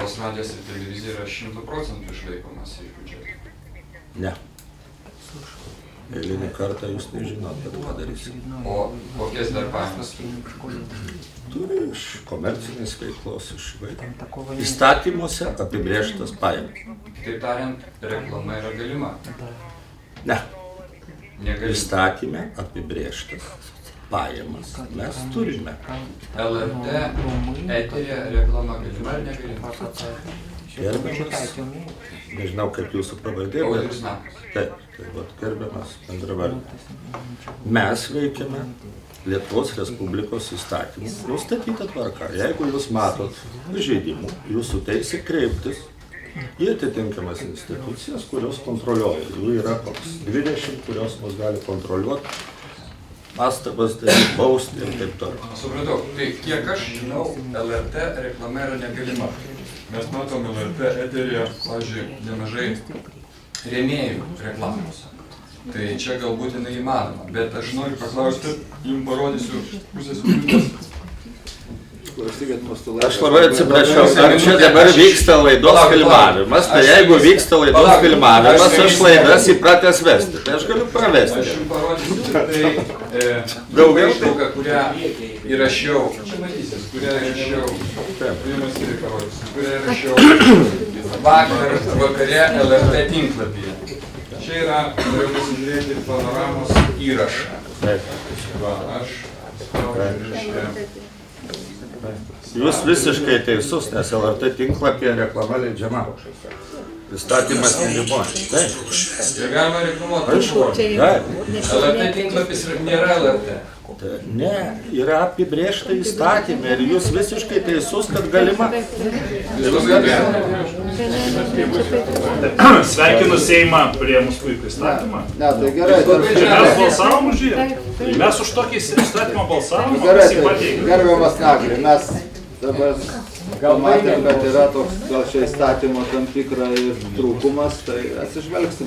Lietuvos radijas ir televizija yra 100% išlaikomas iš biudžeto? Ne. Eilinį kartą jūs nežinot, kad padarysit. O kokias dar pajamas? Turi iš komercinės veiklos, iš įvairių. Įstatymuose apibrėžtas pajamas. Taip tariant, reklama yra galima? Ne. Negalima. Įstatyme apibrėžtas pajamas mes turime. LRT eterija reklama galima ar negalima? Gerbiamas, nežinau kaip jūsų pavardė, Audrius Nakas. Taip, gerbiamas bendravardis. Mes veikiame Lietuvos Respublikos įstatymų nustatytą tvarką. Jeigu jūs matot pažeidimų, jūsų teisė kreiptis į atitinkamas institucijas, kurios kontroliuoja. Jų yra koks 20, kurios mus gali kontroliuoti, pastabas daryti, bausti ir taip toliau. Supratau, tai kiek aš žinau, LRT reklama yra negalima. Mes matom LRT eteryje, pavyzdžiui, nemažai rėmėjų reklamos. Tai čia galbūt jinai įmanoma, bet aš noriu paklausti, jums parodysiu pusės minutės. Aš labai atsiprašau, ar čia dabar vyksta laidos filmavimas, tai jeigu vyksta laidos filmavimas, aš laidas įpratęs vesti, tai aš galiu pravesti. Aš jums parodysiu, tai ištrauką, kurią įrašiau, čia matysis, kurią įrašiau vakare LRT tinklapyje. Čia yra, noriu pasižiūrėti panoramos įrašą. Aš spaudžiu. Jūs visiškai teisus, nes LRT tinklapyje reklama leidžiama. Įstatymas neriboja. Taip. Ir galima reklamuoti. LRT tinklapis nėra LRT. Ne, yra apibrėžta įstatymė ir jūs visiškai teisus, kad galima. Sveikinu Seimą priėmus puikų įstatymą. Ne, tai gerai. Mes balsavom už jį. Mes už tokį įstatymą balsavom. Gerbiamas Nagli, mes dabar pamatėm, kad yra toks gal šio įstatymo tam tikra ir trūkumas, tai atsižvelgsim.